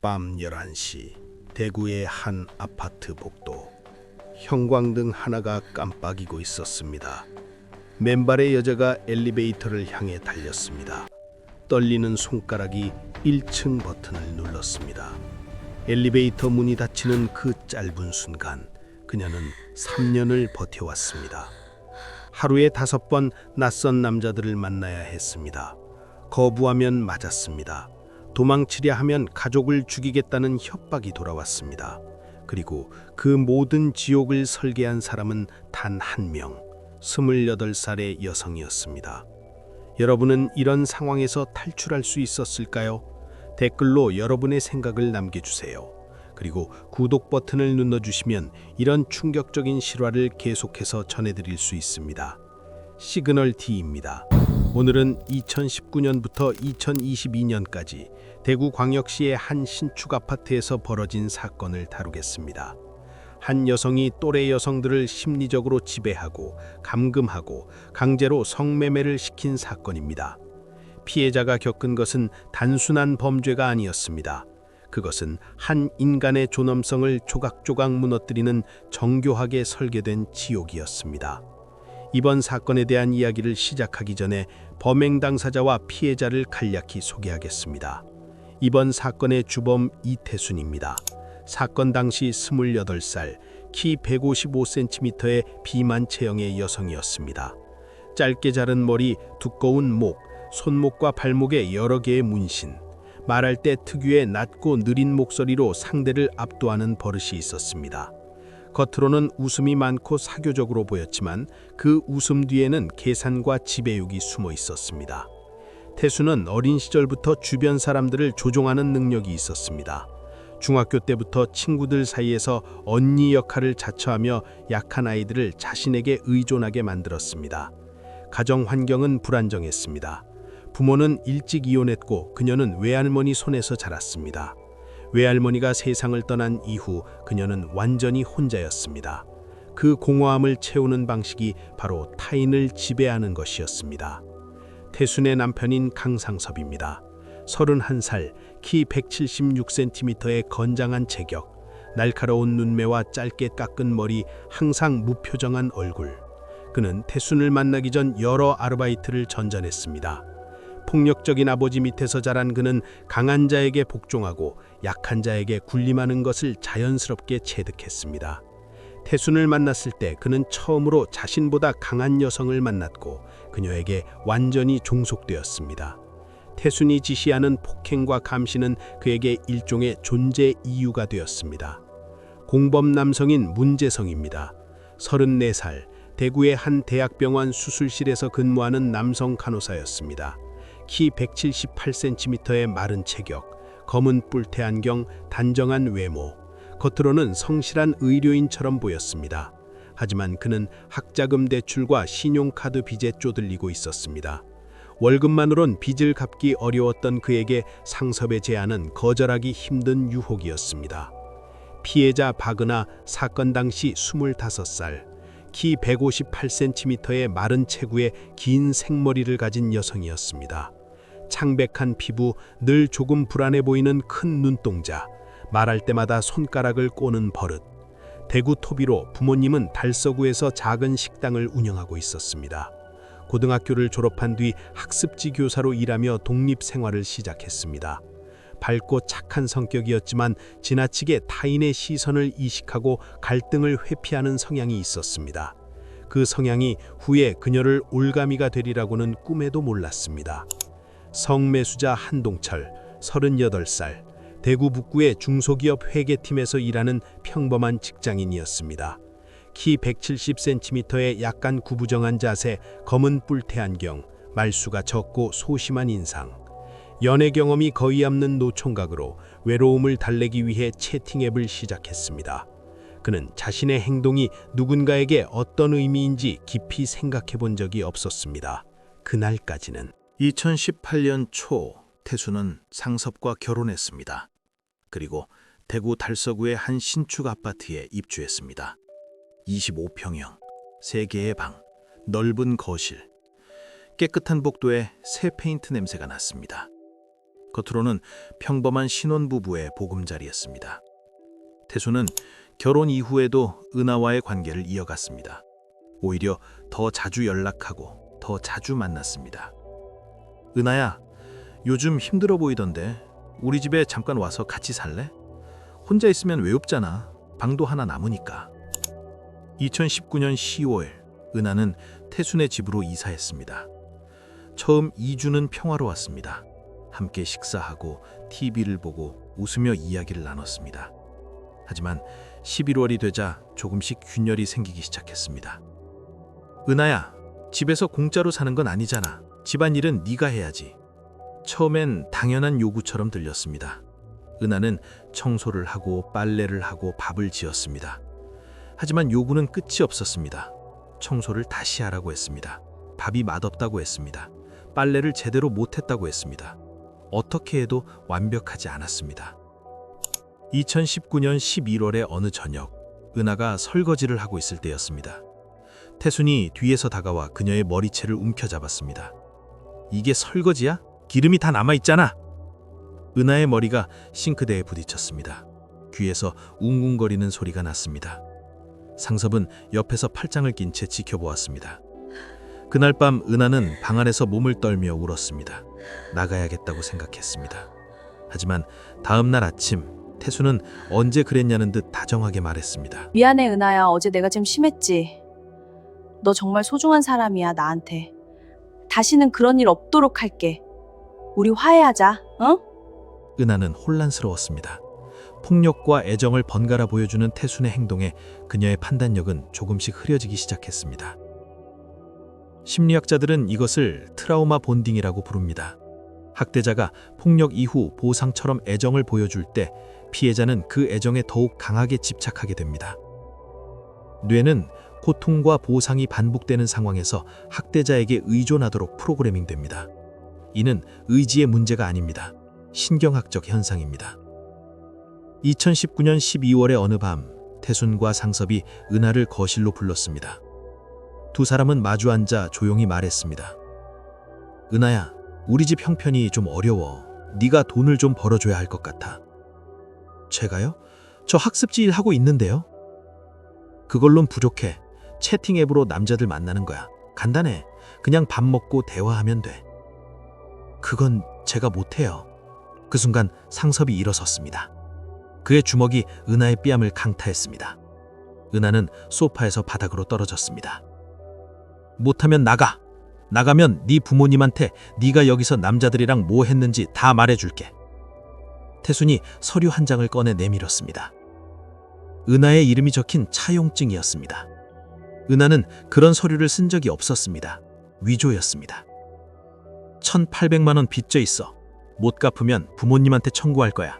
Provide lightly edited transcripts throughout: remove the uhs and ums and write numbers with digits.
밤 11시 대구의 한 아파트 복도. 형광등 하나가 깜빡이고 있었습니다. 맨발의 여자가 엘리베이터를 향해 달렸습니다. 떨리는 손가락이 1층 버튼을 눌렀습니다. 엘리베이터 문이 닫히는 그 짧은 순간 그녀는 3년을 버텨왔습니다. 하루에 5번 낯선 남자들을 만나야 했습니다. 거부하면 맞았습니다. 도망치려 하면 가족을 죽이겠다는 협박이 돌아왔습니다. 그리고 그 모든 지옥을 설계한 사람은 단 한 명, 28살의 여성이었습니다. 여러분은 이런 상황에서 탈출할 수 있었을까요? 댓글로 여러분의 생각을 남겨주세요. 그리고 구독 버튼을 눌러주시면 이런 충격적인 실화를 계속해서 전해드릴 수 있습니다. 시그널 D입니다. 오늘은 2019년부터 2022년까지 대구광역시의 한 신축 아파트에서 벌어진 사건을 다루겠습니다. 한 여성이 또래 여성들을 심리적으로 지배하고 감금하고 강제로 성매매를 시킨 사건입니다. 피해자가 겪은 것은 단순한 범죄가 아니었습니다. 그것은 한 인간의 존엄성을 조각조각 무너뜨리는 정교하게 설계된 지옥이었습니다. 이번 사건에 대한 이야기를 시작하기 전에 범행 당사자와 피해자를 간략히 소개하겠습니다. 이번 사건의 주범 이태순입니다. 사건 당시 28살, 키 155cm의 비만 체형의 여성이었습니다. 짧게 자른 머리, 두꺼운 목, 손목과 발목에 여러 개의 문신, 말할 때 특유의 낮고 느린 목소리로 상대를 압도하는 버릇이 있었습니다. 겉으로는 웃음이 많고 사교적으로 보였지만 그 웃음 뒤에는 계산과 지배욕이 숨어 있었습니다. 태수는 어린 시절부터 주변 사람들을 조종하는 능력이 있었습니다. 중학교 때부터 친구들 사이에서 언니 역할을 자처하며 약한 아이들을 자신에게 의존하게 만들었습니다. 가정 환경은 불안정했습니다. 부모는 일찍 이혼했고 그녀는 외할머니 손에서 자랐습니다. 외할머니가 세상을 떠난 이후 그녀는 완전히 혼자였습니다. 그 공허함을 채우는 방식이 바로 타인을 지배하는 것이었습니다. 태순의 남편인 강상섭입니다. 31살, 키 176cm의 건장한 체격, 날카로운 눈매와 짧게 깎은 머리, 항상 무표정한 얼굴. 그는 태순을 만나기 전 여러 아르바이트를 전전했습니다. 폭력적인 아버지 밑에서 자란 그는 강한 자에게 복종하고 약한 자에게 군림하는 것을 자연스럽게 체득했습니다. 태순을 만났을 때 그는 처음으로 자신보다 강한 여성을 만났고 그녀에게 완전히 종속되었습니다. 태순이 지시하는 폭행과 감시는 그에게 일종의 존재 이유가 되었습니다. 공범 남성인 문재성입니다. 34살, 대구의 한 대학병원 수술실에서 근무하는 남성 간호사였습니다. 키 178cm의 마른 체격, 검은 뿔테 안경, 단정한 외모. 겉으로는 성실한 의료인처럼 보였습니다. 하지만 그는 학자금 대출과 신용카드 빚에 쪼들리고 있었습니다. 월급만으론 빚을 갚기 어려웠던 그에게 상섭의 제안은 거절하기 힘든 유혹이었습니다. 피해자 박은하, 사건 당시 25살, 키 158cm의 마른 체구에 긴 생머리를 가진 여성이었습니다. 창백한 피부, 늘 조금 불안해 보이는 큰 눈동자, 말할 때마다 손가락을 꼬는 버릇. 대구 토비로 부모님은 달서구에서 작은 식당을 운영하고 있었습니다. 고등학교를 졸업한 뒤 학습지 교사로 일하며 독립 생활을 시작했습니다. 밝고 착한 성격이었지만 지나치게 타인의 시선을 이식하고 갈등을 회피하는 성향이 있었습니다. 그 성향이 후에 그녀를 올가미가 되리라고는 꿈에도 몰랐습니다. 성매수자 한동철, 38살, 대구 북구의 중소기업 회계팀에서 일하는 평범한 직장인이었습니다. 키 170cm의 약간 구부정한 자세, 검은 뿔테 안경, 말수가 적고 소심한 인상. 연애 경험이 거의 없는 노총각으로 외로움을 달래기 위해 채팅 앱을 시작했습니다. 그는 자신의 행동이 누군가에게 어떤 의미인지 깊이 생각해 본 적이 없었습니다. 그날까지는. 2018년 초 태수는 상섭과 결혼했습니다. 그리고 대구 달서구의 한 신축 아파트에 입주했습니다. 25평형, 3개의 방, 넓은 거실, 깨끗한 복도에 새 페인트 냄새가 났습니다. 겉으로는 평범한 신혼부부의 보금자리였습니다. 태수는 결혼 이후에도 은하와의 관계를 이어갔습니다. 오히려 더 자주 연락하고 더 자주 만났습니다. 은하야, 요즘 힘들어 보이던데 우리 집에 잠깐 와서 같이 살래? 혼자 있으면 외롭잖아. 방도 하나 남으니까. 2019년 10월, 은하는 태순의 집으로 이사했습니다. 처음 2주는 평화로웠습니다. 함께 식사하고 TV를 보고 웃으며 이야기를 나눴습니다. 하지만 11월이 되자 조금씩 균열이 생기기 시작했습니다. 은하야, 집에서 공짜로 사는 건 아니잖아. 집안일은 네가 해야지. 처음엔 당연한 요구처럼 들렸습니다. 은하는 청소를 하고 빨래를 하고 밥을 지었습니다. 하지만 요구는 끝이 없었습니다. 청소를 다시 하라고 했습니다. 밥이 맛없다고 했습니다. 빨래를 제대로 못했다고 했습니다. 어떻게 해도 완벽하지 않았습니다. 2019년 11월의 어느 저녁, 은하가 설거지를 하고 있을 때였습니다. 태순이 뒤에서 다가와 그녀의 머리채를 움켜잡았습니다. 이게 설거지야? 기름이 다 남아있잖아. 은하의 머리가 싱크대에 부딪혔습니다. 귀에서 웅웅거리는 소리가 났습니다. 상섭은 옆에서 팔짱을 낀 채 지켜보았습니다. 그날 밤 은하는 방 안에서 몸을 떨며 울었습니다. 나가야겠다고 생각했습니다. 하지만 다음 날 아침 태수는 언제 그랬냐는 듯 다정하게 말했습니다. 미안해 은하야. 어제 내가 좀 심했지. 너 정말 소중한 사람이야 나한테. 다시는 그런 일 없도록 할게. 우리 화해하자. 어? 은하는 혼란스러웠습니다. 폭력과 애정을 번갈아 보여주는 태순의 행동에 그녀의 판단력은 조금씩 흐려지기 시작했습니다. 심리학자들은 이것을 트라우마 본딩이라고 부릅니다. 학대자가 폭력 이후 보상처럼 애정을 보여줄 때 피해자는 그 애정에 더욱 강하게 집착하게 됩니다. 뇌는 고통과 보상이 반복되는 상황에서 학대자에게 의존하도록 프로그래밍됩니다. 이는 의지의 문제가 아닙니다. 신경학적 현상입니다. 2019년 12월의 어느 밤, 태순과 상섭이 은하를 거실로 불렀습니다. 두 사람은 마주 앉아 조용히 말했습니다. 은하야, 우리 집 형편이 좀 어려워. 네가 돈을 좀 벌어줘야 할 것 같아. 제가요? 저 학습지 일 하고 있는데요. 그걸론 부족해. 채팅 앱으로 남자들 만나는 거야. 간단해. 그냥 밥 먹고 대화하면 돼. 그건 제가 못해요. 그 순간 상섭이 일어섰습니다. 그의 주먹이 은하의 뺨을 강타했습니다. 은하는 소파에서 바닥으로 떨어졌습니다. 못하면 나가. 나가면 네 부모님한테 네가 여기서 남자들이랑 뭐 했는지 다 말해줄게. 태순이 서류 한 장을 꺼내 내밀었습니다. 은하의 이름이 적힌 차용증이었습니다. 은하는 그런 서류를 쓴 적이 없었습니다. 위조였습니다. 1,800만 원 빚져 있어. 못 갚으면 부모님한테 청구할 거야.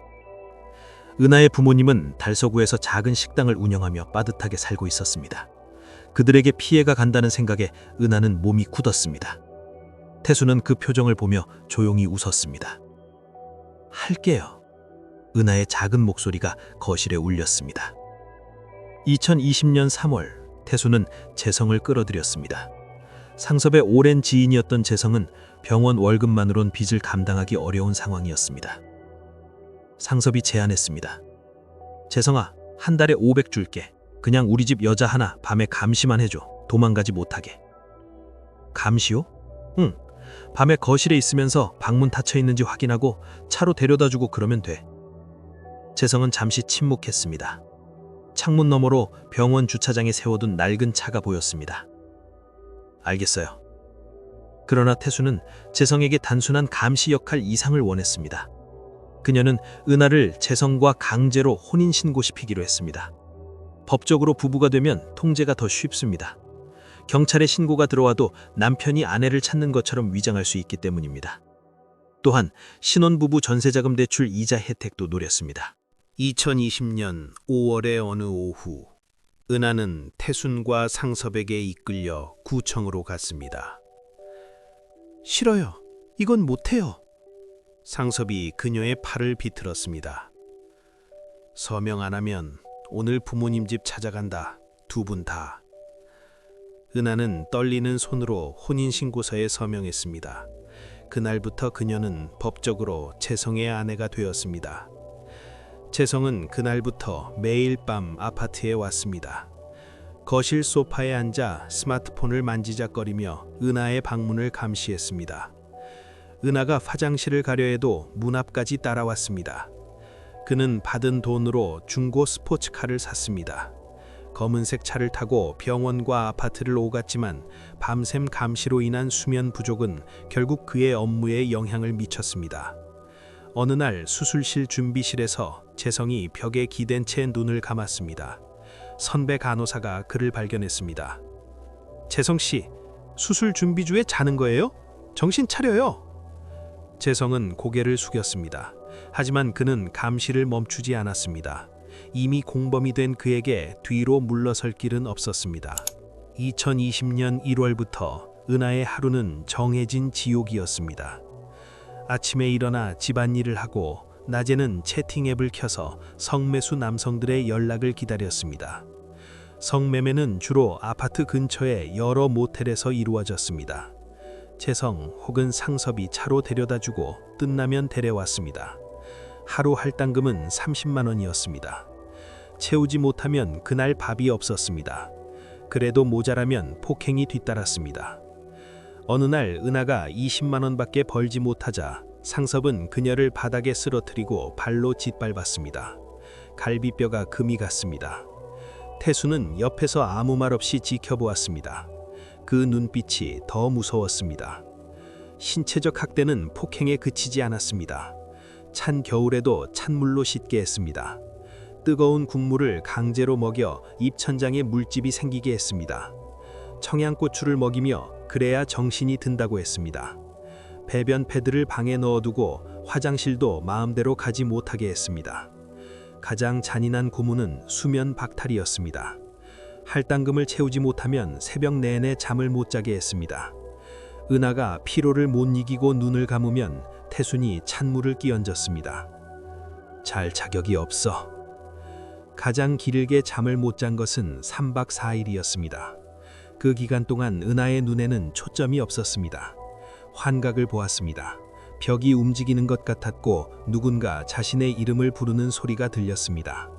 은하의 부모님은 달서구에서 작은 식당을 운영하며 빠듯하게 살고 있었습니다. 그들에게 피해가 간다는 생각에 은하는 몸이 굳었습니다. 태수는 그 표정을 보며 조용히 웃었습니다. 할게요. 은하의 작은 목소리가 거실에 울렸습니다. 2020년 3월, 태수는 재성을 끌어들였습니다. 상섭의 오랜 지인이었던 재성은 병원 월급만으론 빚을 감당하기 어려운 상황이었습니다. 상섭이 제안했습니다. 재성아, 한 달에 500 줄게. 그냥 우리 집 여자 하나 밤에 감시만 해줘. 도망가지 못하게. 감시요? 응. 밤에 거실에 있으면서 방문 닫혀 있는지 확인하고 차로 데려다주고 그러면 돼. 재성은 잠시 침묵했습니다. 창문 너머로 병원 주차장에 세워둔 낡은 차가 보였습니다. 알겠어요. 그러나 태수는 재성에게 단순한 감시 역할 이상을 원했습니다. 그녀는 은하를 재성과 강제로 혼인신고시키기로 했습니다. 법적으로 부부가 되면 통제가 더 쉽습니다. 경찰에 신고가 들어와도 남편이 아내를 찾는 것처럼 위장할 수 있기 때문입니다. 또한 신혼부부 전세자금 대출 이자 혜택도 노렸습니다. 2020년 5월의 어느 오후, 은하는 태순과 상섭에게 이끌려 구청으로 갔습니다. 싫어요. 이건 못해요. 상섭이 그녀의 팔을 비틀었습니다. 서명 안 하면 오늘 부모님 집 찾아간다. 두 분 다. 은하는 떨리는 손으로 혼인신고서에 서명했습니다. 그날부터 그녀는 법적으로 재성의 아내가 되었습니다. 재성은 그날부터 매일 밤 아파트에 왔습니다. 거실 소파에 앉아 스마트폰을 만지작거리며 은하의 방문을 감시했습니다. 은하가 화장실을 가려 해도 문 앞까지 따라왔습니다. 그는 받은 돈으로 중고 스포츠카를 샀습니다. 검은색 차를 타고 병원과 아파트를 오갔지만 밤샘 감시로 인한 수면 부족은 결국 그의 업무에 영향을 미쳤습니다. 어느 날 수술실 준비실에서 재성이 벽에 기댄 채 눈을 감았습니다. 선배 간호사가 그를 발견했습니다. 재성 씨, 수술 준비 중에 자는 거예요? 정신 차려요. 재성은 고개를 숙였습니다. 하지만 그는 감시를 멈추지 않았습니다. 이미 공범이 된 그에게 뒤로 물러설 길은 없었습니다. 2020년 1월부터 은하의 하루는 정해진 지옥이었습니다. 아침에 일어나 집안일을 하고 낮에는 채팅 앱을 켜서 성매수 남성들의 연락을 기다렸습니다. 성매매는 주로 아파트 근처의 여러 모텔에서 이루어졌습니다. 재성 혹은 상섭이 차로 데려다주고 뜬나면 데려왔습니다. 하루 할당금은 30만 원이었습니다. 채우지 못하면 그날 밥이 없었습니다. 그래도 모자라면 폭행이 뒤따랐습니다. 어느 날 은하가 20만 원밖에 벌지 못하자 상섭은 그녀를 바닥에 쓰러뜨리고 발로 짓밟았습니다. 갈비뼈가 금이 갔습니다. 태수는 옆에서 아무 말 없이 지켜보았습니다. 그 눈빛이 더 무서웠습니다. 신체적 학대는 폭행에 그치지 않았습니다. 찬 겨울에도 찬물로 씻게 했습니다. 뜨거운 국물을 강제로 먹여 입천장에 물집이 생기게 했습니다. 청양고추를 먹이며 그래야 정신이 든다고 했습니다. 배변 패드를 방에 넣어두고 화장실도 마음대로 가지 못하게 했습니다. 가장 잔인한 고문은 수면 박탈이었습니다. 할당금을 채우지 못하면 새벽 내내 잠을 못 자게 했습니다. 은하가 피로를 못 이기고 눈을 감으면 태순이 찬물을 끼얹었습니다. 잘 자격이 없어. 가장 길게 잠을 못 잔 것은 3박 4일이었습니다. 그 기간 동안 은하의 눈에는 초점이 없었습니다. 환각을 보았습니다. 벽이 움직이는 것 같았고 누군가 자신의 이름을 부르는 소리가 들렸습니다.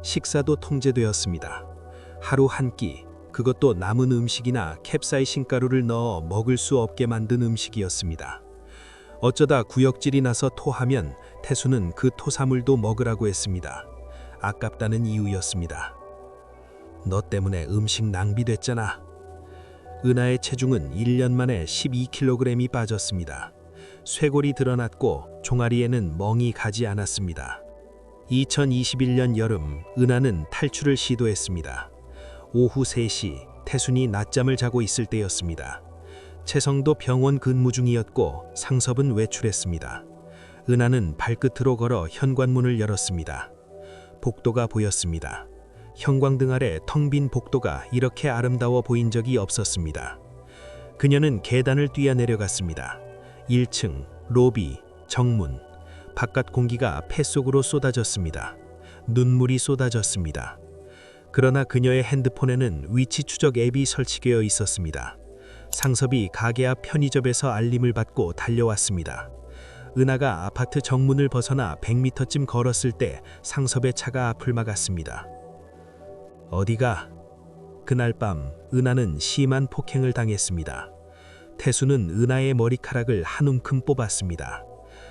식사도 통제되었습니다. 하루 한 끼, 그것도 남은 음식이나 캡사이신 가루를 넣어 먹을 수 없게 만든 음식이었습니다. 어쩌다 구역질이 나서 토하면 태수는 그 토사물도 먹으라고 했습니다. 아깝다는 이유였습니다. 너 때문에 음식 낭비됐잖아. 은하의 체중은 1년 만에 12kg이 빠졌습니다. 쇄골이 드러났고 종아리에는 멍이 가지 않았습니다. 2021년 여름 은하는 탈출을 시도했습니다. 오후 3시 태순이 낮잠을 자고 있을 때였습니다. 채성도 병원 근무 중이었고 상섭은 외출했습니다. 은하는 발끝으로 걸어 현관문을 열었습니다. 복도가 보였습니다. 형광등 아래 텅 빈 복도가 이렇게 아름다워 보인 적이 없었습니다. 그녀는 계단을 뛰어내려갔습니다. 1층, 로비, 정문, 바깥 공기가 폐 속으로 쏟아졌습니다. 눈물이 쏟아졌습니다. 그러나 그녀의 핸드폰에는 위치 추적 앱이 설치되어 있었습니다. 상섭이 가게 앞 편의점에서 알림을 받고 달려왔습니다. 은하가 아파트 정문을 벗어나 100m쯤 걸었을 때 상섭의 차가 앞을 막았습니다. 어디가? 그날 밤 은하는 심한 폭행을 당했습니다. 태수는 은하의 머리카락을 한 움큼 뽑았습니다.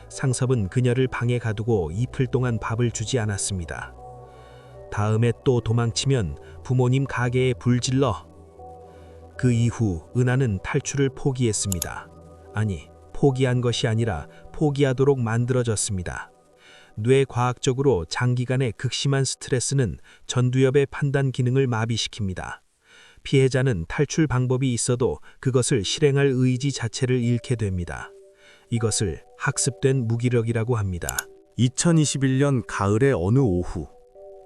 상섭은 그녀를 방에 가두고 이틀 동안 밥을 주지 않았습니다. 다음에 또 도망치면 부모님 가게에 불질러. 그 이후 은하는 탈출을 포기했습니다. 아니, 포기한 것이 아니라 포기하도록 만들어졌습니다. 뇌과학적으로 장기간의 극심한 스트레스는 전두엽의 판단 기능을 마비시킵니다. 피해자는 탈출 방법이 있어도 그것을 실행할 의지 자체를 잃게 됩니다. 이것을 학습된 무기력이라고 합니다. 2021년 가을의 어느 오후,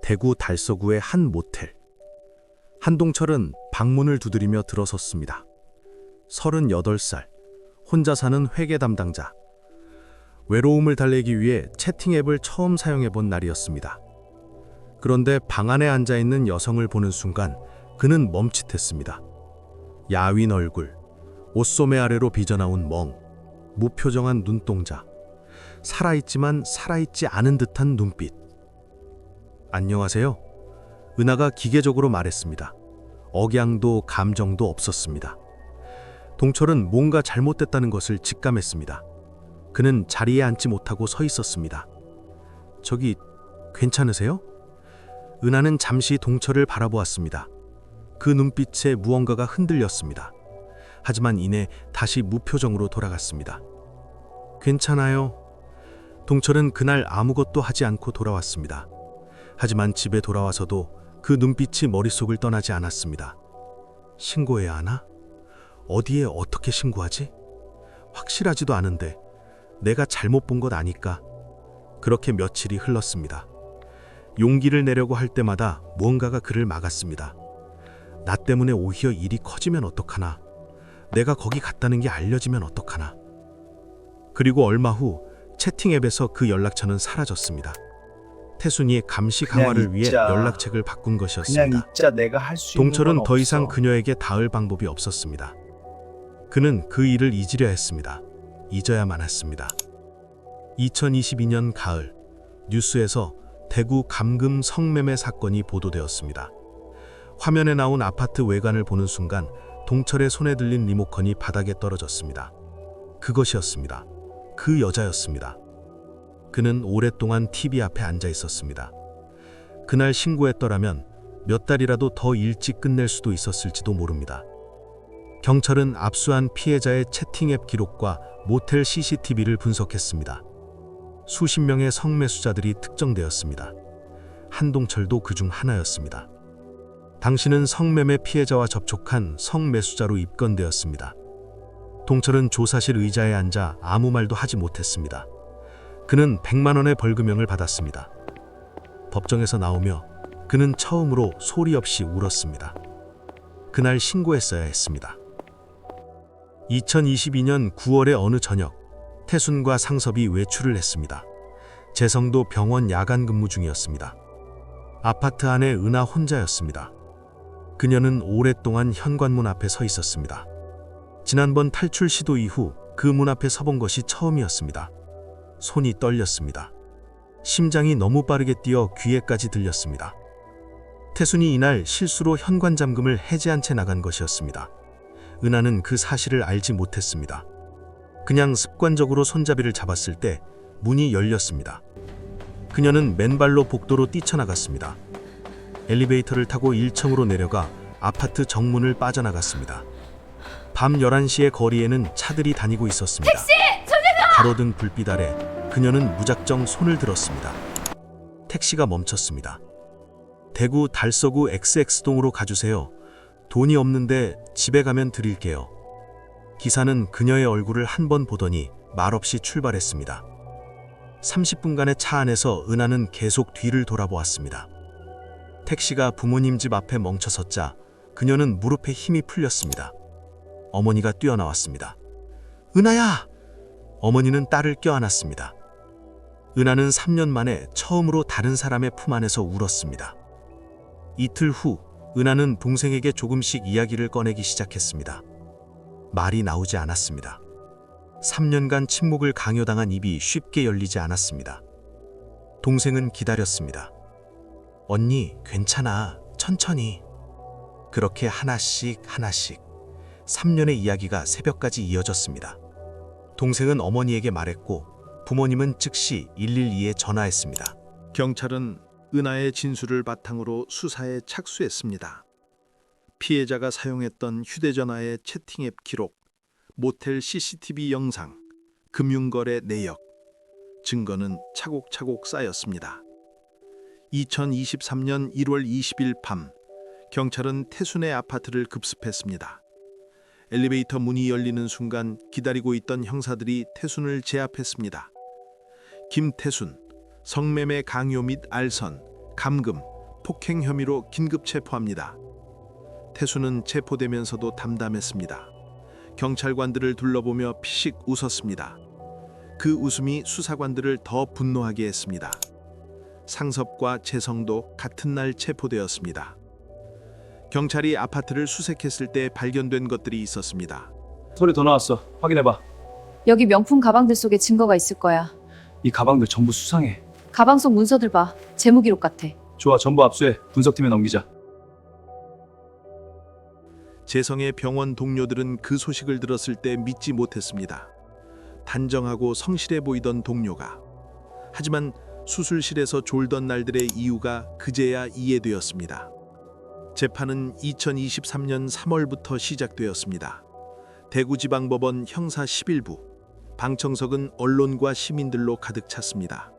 대구 달서구의 한 모텔. 한동철은 방문을 두드리며 들어섰습니다. 38살, 혼자 사는 회계 담당자. 외로움을 달래기 위해 채팅 앱을 처음 사용해본 날이었습니다. 그런데 방 안에 앉아있는 여성을 보는 순간 그는 멈칫했습니다. 야윈 얼굴, 옷소매 아래로 빚어나온 멍, 무표정한 눈동자, 살아있지만 살아있지 않은 듯한 눈빛. 안녕하세요. 은하가 기계적으로 말했습니다. 억양도 감정도 없었습니다. 동철은 뭔가 잘못됐다는 것을 직감했습니다. 그는 자리에 앉지 못하고 서 있었습니다. 저기 괜찮으세요? 은하는 잠시 동철을 바라보았습니다. 그 눈빛에 무언가가 흔들렸습니다. 하지만 이내 다시 무표정으로 돌아갔습니다. 괜찮아요. 동철은 그날 아무것도 하지 않고 돌아왔습니다. 하지만 집에 돌아와서도 그 눈빛이 머릿속을 떠나지 않았습니다. 신고해야 하나? 어디에 어떻게 신고하지? 확실하지도 않은데 내가 잘못 본 것 아닐까? 그렇게 며칠이 흘렀습니다. 용기를 내려고 할 때마다 무언가가 그를 막았습니다. 나 때문에 오히려 일이 커지면 어떡하나? 내가 거기 갔다는 게 알려지면 어떡하나? 그리고 얼마 후 채팅 앱에서 그 연락처는 사라졌습니다. 태순이의 감시 강화를 위해 연락책을 바꾼 것이었습니다. 그냥 있자. 내가 할 수 있는 건 동철은 더 없어. 이상 그녀에게 닿을 방법이 없었습니다. 그는 그 일을 잊으려 했습니다. 잊어야만 했습니다. 2022년 가을, 뉴스에서 대구 감금 성매매 사건이 보도되었습니다. 화면에 나온 아파트 외관을 보는 순간 동철의 손에 들린 리모컨이 바닥에 떨어졌습니다. 그것이었습니다. 그 여자였습니다. 그는 오랫동안 TV 앞에 앉아 있었습니다. 그날 신고했더라면 몇 달이라도 더 일찍 끝낼 수도 있었을지도 모릅니다. 경찰은 압수한 피해자의 채팅 앱 기록과 모텔 CCTV를 분석했습니다. 수십 명의 성매수자들이 특정되었습니다. 한동철도 그중 하나였습니다. 당신은 성매매 피해자와 접촉한 성매수자로 입건되었습니다. 동철은 조사실 의자에 앉아 아무 말도 하지 못했습니다. 그는 100만 원의 벌금형을 받았습니다. 법정에서 나오며 그는 처음으로 소리 없이 울었습니다. 그날 신고했어야 했습니다. 2022년 9월의 어느 저녁, 태순과 상섭이 외출을 했습니다. 재성도 병원 야간 근무 중이었습니다. 아파트 안에 은하 혼자였습니다. 그녀는 오랫동안 현관문 앞에 서 있었습니다. 지난번 탈출 시도 이후 그 문 앞에 서본 것이 처음이었습니다. 손이 떨렸습니다. 심장이 너무 빠르게 뛰어 귀에까지 들렸습니다. 태순이 이날 실수로 현관 잠금을 해제한 채 나간 것이었습니다. 은하는 그 사실을 알지 못했습니다. 그냥 습관적으로 손잡이를 잡았을 때 문이 열렸습니다. 그녀는 맨발로 복도로 뛰쳐나갔습니다. 엘리베이터를 타고 1층으로 내려가 아파트 정문을 빠져나갔습니다. 밤 11시의 거리에는 차들이 다니고 있었습니다. 가로등 불빛 아래 그녀는 무작정 손을 들었습니다. 택시가 멈췄습니다. 대구 달서구 XX동으로 가주세요. 돈이 없는데 집에 가면 드릴게요. 기사는 그녀의 얼굴을 한 번 보더니 말없이 출발했습니다. 30분간의 차 안에서 은하는 계속 뒤를 돌아보았습니다. 택시가 부모님 집 앞에 멈춰섰자 그녀는 무릎에 힘이 풀렸습니다. 어머니가 뛰어나왔습니다. 은하야! 어머니는 딸을 껴안았습니다. 은하는 3년 만에 처음으로 다른 사람의 품 안에서 울었습니다. 이틀 후 은하는 동생에게 조금씩 이야기를 꺼내기 시작했습니다. 말이 나오지 않았습니다. 3년간 침묵을 강요당한 입이 쉽게 열리지 않았습니다. 동생은 기다렸습니다. 언니, 괜찮아. 천천히. 그렇게 하나씩 3년의 이야기가 새벽까지 이어졌습니다. 동생은 어머니에게 말했고 부모님은 즉시 112에 전화했습니다. 경찰은 은하의 진술을 바탕으로 수사에 착수했습니다. 피해자가 사용했던 휴대전화의 채팅 앱 기록, 모텔 CCTV 영상, 금융거래 내역, 증거는 차곡차곡 쌓였습니다. 2023년 1월 20일 밤, 경찰은 태순의 아파트를 급습했습니다. 엘리베이터 문이 열리는 순간 기다리고 있던 형사들이 태순을 제압했습니다. 김태순, 성매매 강요 및 알선, 감금, 폭행 혐의로 긴급 체포합니다. 태순은 체포되면서도 담담했습니다. 경찰관들을 둘러보며 피식 웃었습니다. 그 웃음이 수사관들을 더 분노하게 했습니다. 상섭과 재성도 같은 날 체포되었습니다. 경찰이 아파트를 수색했을 때 발견된 것들이 있었습니다. 소리 더 나왔어. 확인해봐. 여기 명품 가방들 속에 증거가 있을 거야. 이 가방들 전부 수상해. 가방 속 문서들 봐. 재무 기록 같아. 좋아, 전부 압수해. 분석팀에 넘기자. 재성의 병원 동료들은 그 소식을 들었을 때 믿지 못했습니다. 단정하고 성실해 보이던 동료가. 하지만 수술실에서 졸던 날들의 이유가 그제야 이해되었습니다. 재판은 2023년 3월부터 시작되었습니다. 대구지방법원 형사 11부. 방청석은 언론과 시민들로 가득 찼습니다.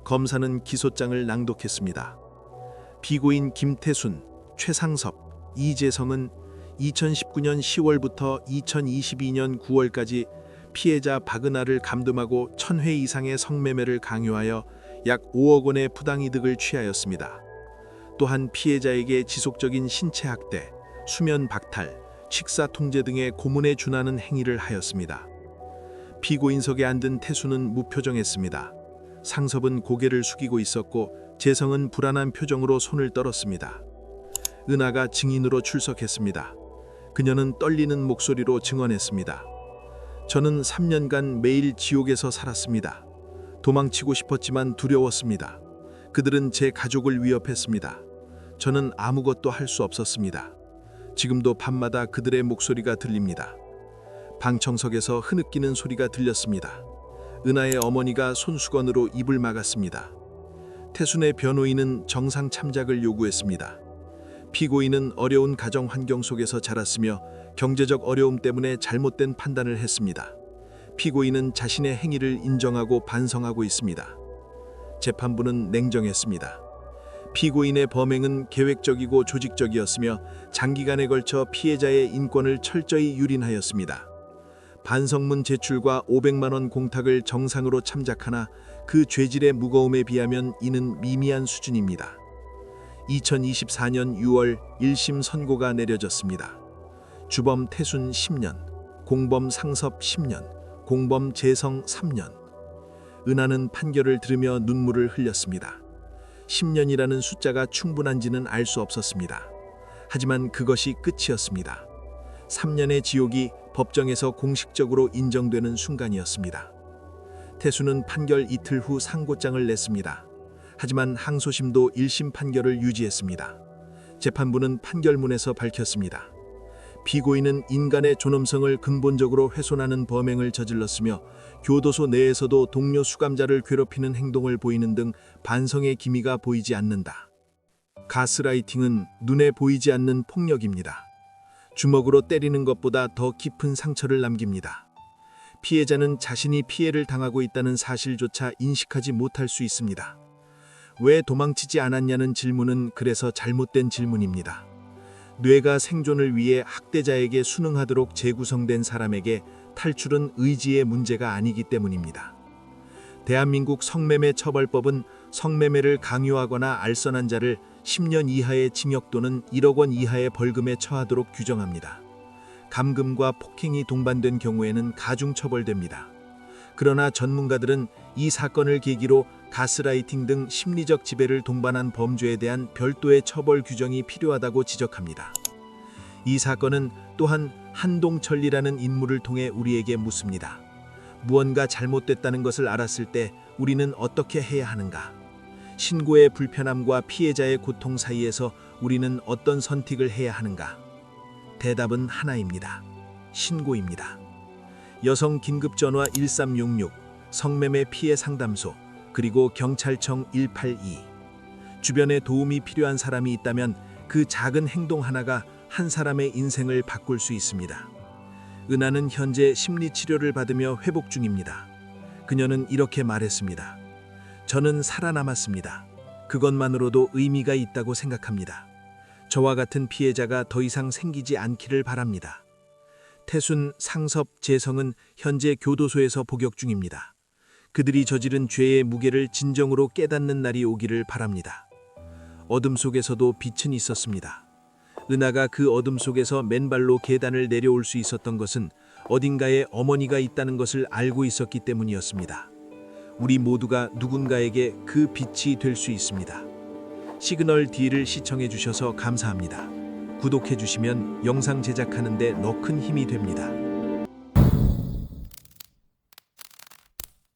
검사는 기소장을 낭독했습니다. 피고인 김태순, 최상섭, 이재성은 2019년 10월부터 2022년 9월까지 피해자 박은하를 감금하고 1000회 이상의 성매매를 강요하여 약 5억 원의 부당이득을 취하였습니다. 또한 피해자에게 지속적인 신체 학대, 수면 박탈, 식사 통제 등의 고문에 준하는 행위를 하였습니다. 피고인석에 앉은 태수는 무표정했습니다. 상섭은 고개를 숙이고 있었고 재성은 불안한 표정으로 손을 떨었습니다. 은하가 증인으로 출석했습니다. 그녀는 떨리는 목소리로 증언했습니다. 저는 3년간 매일 지옥에서 살았습니다. 도망치고 싶었지만 두려웠습니다. 그들은 제 가족을 위협했습니다. 저는 아무것도 할 수 없었습니다. 지금도 밤마다 그들의 목소리가 들립니다. 방청석에서 흐느끼는 소리가 들렸습니다. 은하의 어머니가 손수건으로 입을 막았습니다. 태순의 변호인은 정상 참작을 요구했습니다. 피고인은 어려운 가정 환경 속에서 자랐으며 경제적 어려움 때문에 잘못된 판단을 했습니다. 피고인은 자신의 행위를 인정하고 반성하고 있습니다. 재판부는 냉정했습니다. 피고인의 범행은 계획적이고 조직적이었으며 장기간에 걸쳐 피해자의 인권을 철저히 유린하였습니다. 반성문 제출과 500만 원 공탁을 정상으로 참작하나 그 죄질의 무거움에 비하면 이는 미미한 수준입니다. 2024년 6월 1심 선고가 내려졌습니다. 주범 태순 10년, 공범 상섭 10년, 공범 재성 3년. 은하는 판결을 들으며 눈물을 흘렸습니다. 10년이라는 숫자가 충분한지는 알 수 없었습니다. 하지만 그것이 끝이었습니다. 3년의 지옥이 법정에서 공식적으로 인정되는 순간이었습니다. 태수는 판결 이틀 후 상고장을 냈습니다. 하지만 항소심도 1심 판결을 유지했습니다. 재판부는 판결문에서 밝혔습니다. 피고인은 인간의 존엄성을 근본적으로 훼손하는 범행을 저질렀으며 교도소 내에서도 동료 수감자를 괴롭히는 행동을 보이는 등 반성의 기미가 보이지 않는다. 가스라이팅은 눈에 보이지 않는 폭력입니다. 주먹으로 때리는 것보다 더 깊은 상처를 남깁니다. 피해자는 자신이 피해를 당하고 있다는 사실조차 인식하지 못할 수 있습니다. 왜 도망치지 않았냐는 질문은 그래서 잘못된 질문입니다. 뇌가 생존을 위해 학대자에게 순응하도록 재구성된 사람에게 탈출은 의지의 문제가 아니기 때문입니다. 대한민국 성매매 처벌법은 성매매를 강요하거나 알선한 자를 10년 이하의 징역 또는 1억 원 이하의 벌금에 처하도록 규정합니다. 감금과 폭행이 동반된 경우에는 가중처벌됩니다. 그러나 전문가들은 이 사건을 계기로 가스라이팅 등 심리적 지배를 동반한 범죄에 대한 별도의 처벌 규정이 필요하다고 지적합니다. 이 사건은 또한 한동철이라는 인물을 통해 우리에게 묻습니다. 무언가 잘못됐다는 것을 알았을 때 우리는 어떻게 해야 하는가? 신고의 불편함과 피해자의 고통 사이에서 우리는 어떤 선택을 해야 하는가? 대답은 하나입니다. 신고입니다. 여성 긴급전화 1366, 성매매 피해 상담소, 그리고 경찰청 182. 주변에 도움이 필요한 사람이 있다면 그 작은 행동 하나가 한 사람의 인생을 바꿀 수 있습니다. 은하는 현재 심리치료를 받으며 회복 중입니다. 그녀는 이렇게 말했습니다. 저는 살아남았습니다. 그것만으로도 의미가 있다고 생각합니다. 저와 같은 피해자가 더 이상 생기지 않기를 바랍니다. 태순, 상섭, 재성은 현재 교도소에서 복역 중입니다. 그들이 저지른 죄의 무게를 진정으로 깨닫는 날이 오기를 바랍니다. 어둠 속에서도 빛은 있었습니다. 은하가 그 어둠 속에서 맨발로 계단을 내려올 수 있었던 것은 어딘가에 어머니가 있다는 것을 알고 있었기 때문이었습니다. 우리 모두가 누군가에게 그 빛이 될 수 있습니다. 시그널 D를 시청해 주셔서 감사합니다. 구독해 주시면 영상 제작하는 데 더 큰 힘이 됩니다.